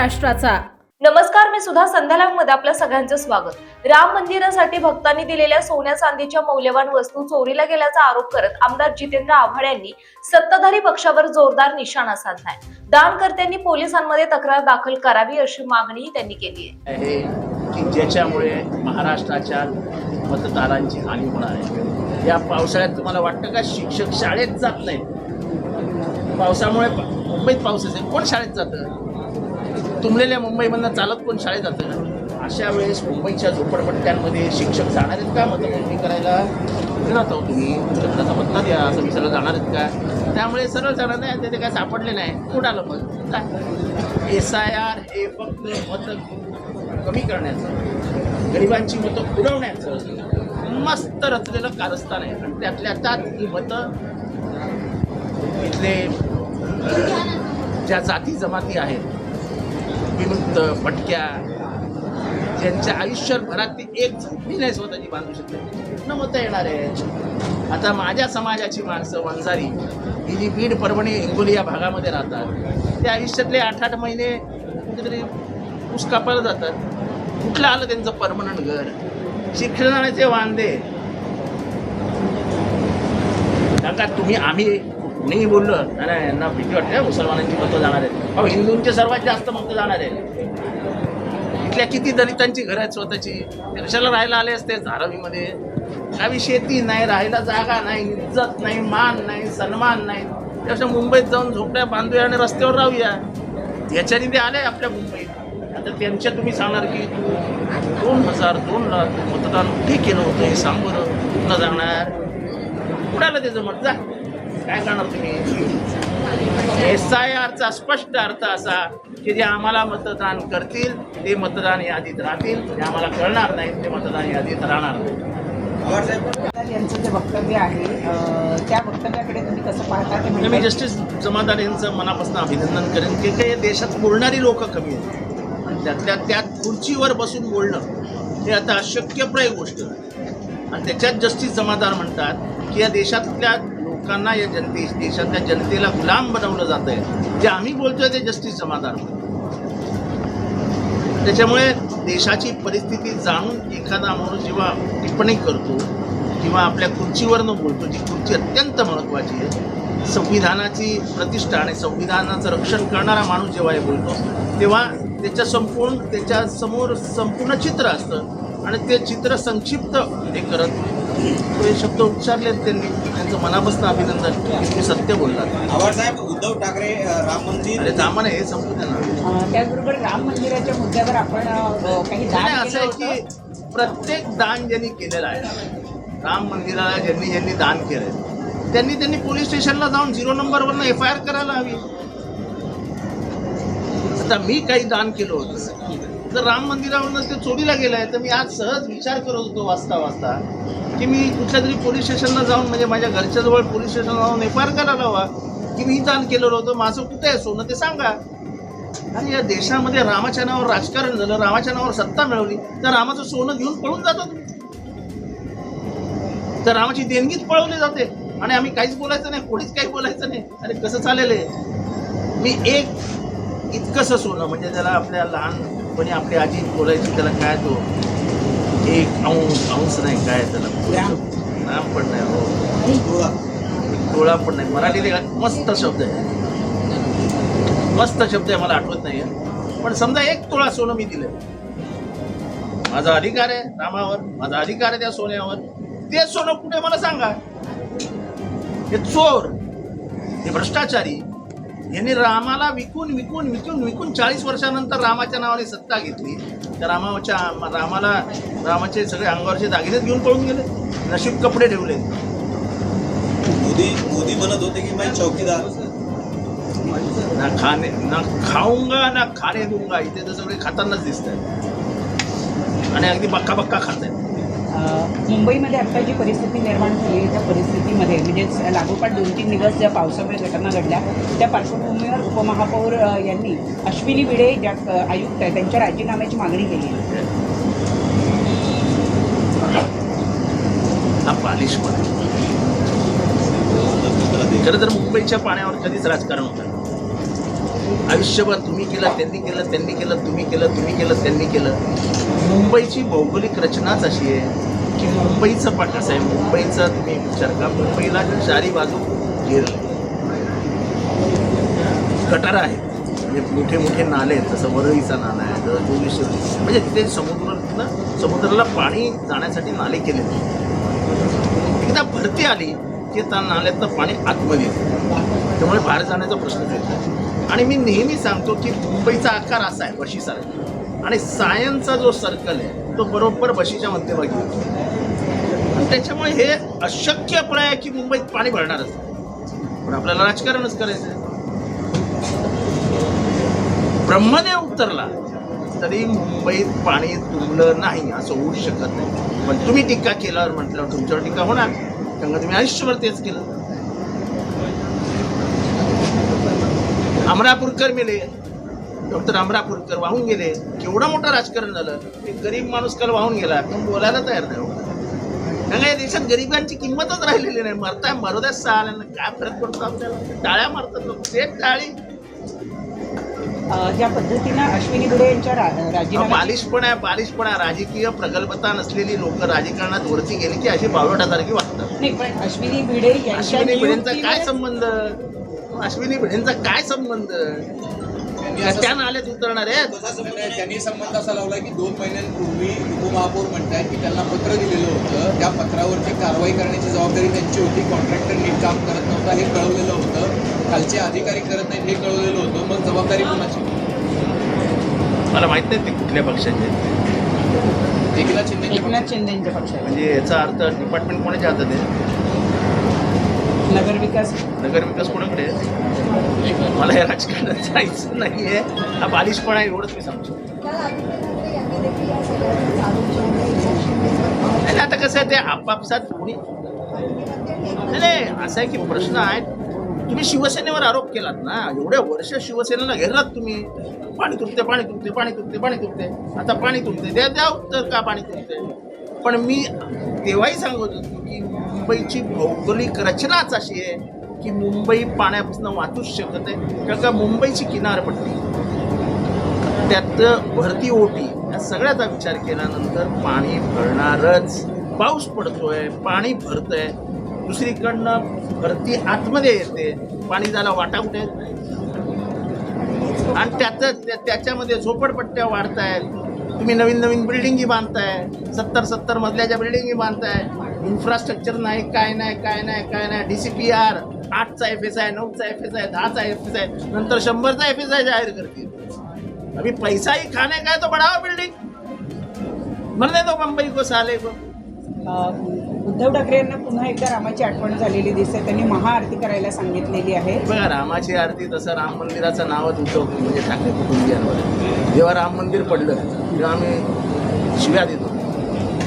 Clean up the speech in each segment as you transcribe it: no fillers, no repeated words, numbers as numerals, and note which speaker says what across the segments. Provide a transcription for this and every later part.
Speaker 1: महाराष्ट्राचा.
Speaker 2: नमस्कार, मी सुधा संध्यालाग मध्ये आपल्या सगळ्यांचं स्वागत. राम मंदिरासाठी भक्तांनी दिलेल्या सोन्या चांदीच्या मौल्यवान वस्तू चोरीला गेल्याचा आरोप करत आमदार जितेंद्र आव्हाड यांनी सत्ताधारी पक्षावर जोरदार निशाणा साधलाय. दानकर्त्यांनी पोलिसांमध्ये तक्रार दाखल करावी अशी मागणीही त्यांनी केली
Speaker 3: आहे की ज्याच्यामुळे महाराष्ट्राच्या मतदारांची हानी होणार आहे. या पावसाळ्यात तुम्हाला वाटतं का शिक्षक शाळेत जात नाहीत? पावसामुळे मुंबईत पाऊस असेल, कोण शाळेत जातं? तुंबलेल्या मुंबईमधनं चालत कोण शाळेत जातं? अशा वेळेस मुंबईच्या झोपडपट्ट्यांमध्ये शिक्षक जाणार आहेत का मतमोजणी करायला? जात आहो तुम्ही, तुमच्या पत्ता द्या, असं मी सरळ जाणार आहेत का? त्यामुळे सरळ जाणार नाही, तिथे काय सापडले नाही. कुठं आलं मग? SIR हे फक्त मतं कमी करण्याचं, गरिबांची मतं उडवण्याचं मस्त रचलेलं कारस्थान आहे. आणि त्यातल्या त्यात ही मतं इथले ज्या जाती जमाती आहेत, विमुक्त, भटक्या, ज्यांच्या आयुष्यभरात ती एक झोपडी नाही स्वतःची बांधू शकते, न मतं येणार आहे. आता माझ्या समाजाची माणसं वंजारी ही जी बीड, परभणी, हिंगोली या भागामध्ये राहतात, ते आयुष्यातले 8-8 महिने कुठेतरी ऊस कापायला जातात. कुठलं आलं त्यांचं परमनंट घर? शिक्षणाचे वांदे. का तुम्ही आम्ही कुणीही बोललो नाही, यांना भीती वाटते मुसलमानांची मतं जाणार आहेत. अहो, हिंदूंचे सर्वात जास्त मतं जाणार आहे. इथल्या किती दलितांची घरं आहेत स्वतःची, ते कशाला राहायला आले असते धारावीमध्ये? गावी शेती नाही, राहायला जागा नाही, इज्जत नाही, मान नाही, सन्मान नाही. त्यापेक्षा मुंबईत जाऊन झोपड्या बांधूया आणि रस्त्यावर राहूया. याच्याने ते आले आपल्या मुंबईत. आता त्यांच्या तुम्ही सांगणार की 2002 ला मतदान कुठे केलं होतं हे सांग बरं. कुठं जाणार? कुणाला त्याचं मत? जा, काय करणार तुम्ही? SIRचा स्पष्ट अर्थ असा की जे आम्हाला मतदान करतील ते मतदान यादीत राहतील, जे आम्हाला कळणार नाही ते मतदान यादीत राहणार नाही.
Speaker 4: यांचं जे वक्तव्य आहे त्या वक्तव्याकडे तुम्ही कसं पाहता? ते
Speaker 3: मी जस्टिस जमादार यांचं मनापासून अभिनंदन करेन की काही देशात बोलणारी लोक कमी आहेत आणि त्यातल्या त्यात खुर्चीवर बसून बोलणं हे आता अशक्यप्राय गोष्ट आहे. आणि त्याच्यात जस्टिस जमादार म्हणतात की या देशातल्या लोकांना, या देशातल्या जनतेला गुलाम बनवलं जात आहे. जे आम्ही बोलतोय ते जस्टिस जमादार. त्याच्यामुळे देशाची परिस्थिती जाणून एखादा माणूस जेव्हा टिप्पणी करतो किंवा आपल्या खुर्चीवरनं बोलतो, जी खुर्ची अत्यंत महत्त्वाची आहे, संविधानाची प्रतिष्ठा आणि संविधानाचं रक्षण करणारा माणूस जेव्हा हे बोलतो, तेव्हा त्याच्या समोर संपूर्ण चित्र असतं आणि ते चित्र संक्षिप्त हे करत हे शब्द उच्चारले त्यांनी. त्यांचं मनापासून अभिनंदन. ते सत्य बोलतात.
Speaker 5: आव्हाड साहेब, उद्धव ठाकरे राम मंदिर,
Speaker 3: अरे दामन हे संपू त्यांना.
Speaker 4: त्याचबरोबर राम मंदिराच्या मुद्द्यावर आपण काही दान
Speaker 3: असं आहे की प्रत्येक दान ज्यांनी केलेलं आहे, राम मंदिराला ज्यांनी दान केलंय त्यांनी पोलीस स्टेशनला जाऊन 0 नंबरवरनं FIR करायला हवी. आता मी काही दान केलं होतं, जर राम मंदिरावरनं ते चोरीला गेलं आहे, तर मी आज सहज विचार करत होतो वाचता की मी कुठल्या तरी पोलीस स्टेशनला जाऊन, म्हणजे माझ्या घरच्या जवळ पोलीस स्टेशनला जाऊन FIR करायला हवा की मी दान केलेलं होतं, माझं कुठे आहे सोनं ते सांगा. आणि या देशामध्ये रामाच्या नावावर राजकारण झालं, रामाच्या नावावर सत्ता मिळवली, तर रामाचं सोनं घेऊन पळून जातो तुम्ही, तर रामाची देणगीच पळवली जाते आणि आम्ही काहीच बोलायचं नाही, कोणीच काही बोलायचं नाही. अरे कसं चालेल आहे? मी एक इतकंसं सोनं, म्हणजे त्याला आपल्या लहानपणी आपली आजी बोलायची, त्याला काय तो 1 अंश नाही, काय त्याला नाम पण नाही, हो, तोळा पण नाही. मराठीत मस्त शब्द आहे, मस्त शब्द आहे, मला आठवत नाही आहे. पण समजा 1 तोळा सोनं मी दिलं, माझा अधिकार आहे रामावर, माझा अधिकार आहे त्या सोन्यावर. ते सोनं कुठे मला सांगा? हे चोर, हे भ्रष्टाचारी, यांनी रामाला विकून 40 वर्षानंतर रामाच्या नावाने सत्ता घेतली. त्या रामाचे सगळे अंगावरचे दागिनेच घेऊन पळून गेले, नशीब कपडे ठेवले.
Speaker 5: मोदी म्हणत होते की मैं चौकीदार,
Speaker 3: ना खाऊंगा ना खाणे दूंगा. इथे तर सगळे खातानाच दिसत आहेत आणि अगदी बक्का खात आहेत.
Speaker 4: मुंबईमध्ये आत्ता जी परिस्थिती निर्माण झाली, त्या परिस्थितीमध्ये म्हणजे लागोपाठ 2-3 दिवस ज्या पावसामुळे घटना घडल्या, त्या पार्श्वभूमीवर उपमहापौर यांनी अश्विनी भिडे ज्या आयुक्त आहेत त्यांच्या राजीनाम्याची मागणी केली आहे.
Speaker 3: हा बालिशपणा. खरं तर मुंबईच्या पाण्यावर कधीच राजकारण होतं. आयुष्यभर तुम्ही केलं, त्यांनी केलं, त्यांनी केलं, तुम्ही केलं, तुम्ही केलं, त्यांनी केलं. मुंबईची भौगोलिक रचनाच अशी आहे की मुंबईचं पण कसं आहे, मुंबईचा तुम्ही विचार करा, मुंबईला चारी बाजू घेरलं, गटारं आहेत, म्हणजे मोठे मोठे नाले आहेत, जसं वरळीचा नाला आहे, जसं जोगेश्वरी, म्हणजे तिथे समुद्राला पाणी जाण्यासाठी नाले केले. एकदा भरती आली की त्या नाल्यातलं पाणी आतमध्ये येतं, त्यामुळे बाहेर जाण्याचा प्रश्नच येत नाही. आणि मी नेहमी सांगतो की मुंबईचा आकार असा आहे बशीसारखा, आणि सायनचा जो सर्कल आहे तो बरोबर बशीच्या मध्यभागी होतो. आणि त्याच्यामुळे हे अशक्यप्राय आहे की मुंबईत पाणी भरणारच, पण आपल्याला राजकारणच करायचं आहे. ब्रह्मदेव उतरला तरी मुंबईत पाणी तुंबलं नाही असं होऊ शकत नाही. पण तुम्ही टीका केल्यावर म्हटल्यावर तुमच्यावर टीका होणार, कारण तुम्ही आयुष्यभर तेच केलं. अमरापूरकर मेले, डॉक्टर अमरापूरकर वाहून गेले, केवढं मोठं राजकारण झालं. एक गरीब माणूस काल वाहून गेला, पण बोलायला तयार नाही. कारण या देशात गरिबांची किंमतच राहिलेली नाही. मरताय मरू द्या, सहा काय फरक पडतो आपल्याला. टाळ्या मारतात लोक, तेच टाळी.
Speaker 4: ज्या पद्धतीनं अश्विनी भिडे यांच्या राजीनामा
Speaker 3: बालिशपणा राजकीय प्रगल्भता नसलेली लोक राजकारणात वरती गेली की अशी बावळटासारखी वाटतात.
Speaker 4: नाही, पण अश्विनी भिडे
Speaker 3: अश्विनी भिडेंचा काय संबंध? अश्विनी भिडेंचा काय संबंध? त्या नाल्यात उतरणार आहेत.
Speaker 5: त्यांनी संबंध असा लावला की 2 महिन्यांपूर्वी उपमहापौर म्हणतात की त्यांना पत्र दिलेलं होतं, त्या पत्रावरची कारवाई करण्याची जबाबदारी त्यांची होती. कॉन्ट्रॅक्टर नीट काम करत नव्हता हे कळवलेलं होतं, खालचे अधिकारी करत नाहीत हे कळवलेलं होतं. मग जबाबदारी कोणाची?
Speaker 3: मला माहित नाही ते कुठल्या पक्षाचे आहेत.
Speaker 5: एकनाथ
Speaker 4: शिंदेच्या पक्षात.
Speaker 3: म्हणजे याचा अर्थ डिपार्टमेंट कोणाच्या हातात आहे?
Speaker 4: नगरविकास
Speaker 3: कोणाकडे आहे? मला या राजकारणात जायचं नाही आहे. हा बालिशपणा एवढंच मी सांगतो. नाही आता कसं आहे, ते आपापसात कोणी नाही असं आहे की प्रश्न आहे. तुम्ही शिवसेनेवर आरोप केलात ना, एवढ्या वर्ष शिवसेनेला घेरलात तुम्ही. पाणी तुटते, पाणी तुटते, पाणी तुटते, पाणी तुटते, आता पाणी तुटते, द्या उत्तर का पाणी तुटते. पण मी तेव्हाही सांगत होतो की मुंबईची भौगोलिक रचनाच अशी आहे की मुंबई पाण्यापासून वाचूच शकत आहे. कारण का मुंबईची किनारपट्टी, त्यात भरती ओटी, या सगळ्याचा विचार केल्यानंतर पाणी भरणारच. पाऊस पडतोय, पाणी भरतंय, दुसरीकडनं भरती आतमध्ये येते, पाणी जायला वाटा कुठे येत नाही. आणि त्याच्यामध्ये झोपडपट्ट्या वाढत आहेत. तुम्ही नवीन बिल्डिंगी बांधताय, 70 मजल्याच्या बिल्डिंगी बांधताय. इन्फ्रास्ट्रक्चर नाही, काय नाही. DCPR 8चा FSI, 9चा FSI, 10चा FSI, नंतर 100चा FSI जाहीर करतील. अभी पैसा ही खाने का है तो बढ़ाओ बिल्डिंग, म्हणणे तो मुंबई को साले को.
Speaker 4: उद्धव ठाकरे यांना पुन्हा एकदा रामाची आठवण झालेली दिसते. त्यांनी महाआरती करायला सांगितलेली आहे.
Speaker 3: बघा, रामाची आरती तसं राम मंदिराचं नावच उद्धव म्हणजे ठाकरे कुटुंबियांवर. जेव्हा राम मंदिर पडलं तेव्हा आम्ही शिव्या देतो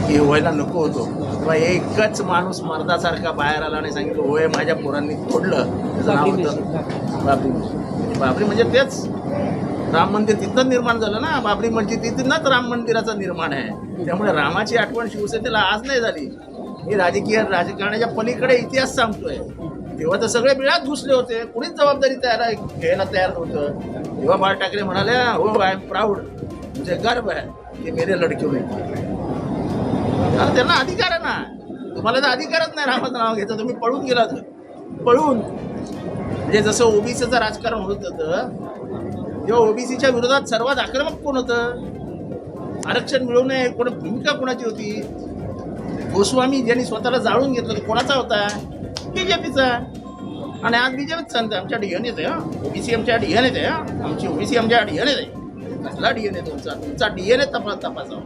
Speaker 3: की व्हायला नको होतो. तेव्हा एकच माणूस मर्दासारखा बाहेर आला आणि सांगितलं होय माझ्या पोरांनी तोडलं. त्याचं नाव होतं बाबरी मस्जिद. बाबरी म्हणजे तेच राम मंदिर तिथंच निर्माण झालं ना. बाबरी मस्जिद तिथूनच राम मंदिराचं निर्माण आहे. त्यामुळे रामाची आठवण शिवसेनेला आज नाही झाली. मी राजकारणाच्या पलीकडे इतिहास सांगतोय. तेव्हा तर सगळे बिळात घुसले होते, कुणीच जबाबदारी घ्यायला तयार नव्हतं. तेव्हा बाळ ठाकरे म्हणाले हो आय एम प्राऊड, मुझे गर्व है की मेरे लडके होते. त्यांना अधिकार आहे ना. तुम्हाला तर अधिकारच नाही रामाचं नाव घ्यायचं. तुम्ही पळून गेला तर पळून. म्हणजे जसं ओबीसीचं राजकारण होत होतं तेव्हा ओबीसीच्या विरोधात सर्वात आक्रमक कोण होतं? आरक्षण मिळवू नये कोण भूमिका कोणाची होती? गोस्वामी ज्यांनी स्वतःला जाळून घेतलं तर कोणाचा होता? BJPचा. आणि आज BJPच सांगते आमच्या DNAत आहे, ओबीसी आमच्या DNAत आहे, आमची ओबीसी आमच्या DNAत आहे. कसला DNA तुमचा DNA तपासा.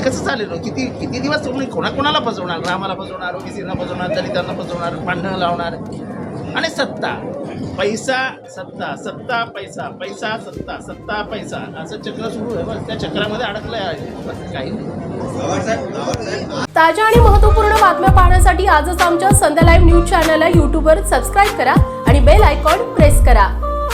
Speaker 3: कसं चालेल? किती दिवस तुम्ही कोणाला फसवणार? रामाला फसवणार, ओबीसीला फसवणार, दलितांना फसवणार, भांडणं लावणार. आणि सत्ता, पैसा, सत्ता, पैसा, सत्ता, पैसा, असं चक्र सुरू आहे. बस त्या चक्रामध्ये अडकलंय आहे, काही नाही.
Speaker 1: ताज्या आणि महत्त्वपूर्ण बातम्या पाहण्यासाठी आजच आमच्या संध्या लाईव्ह न्यूज चॅनलला यूट्यूबवर सबस्क्राईब करा आणि बेल आयकॉन प्रेस करा.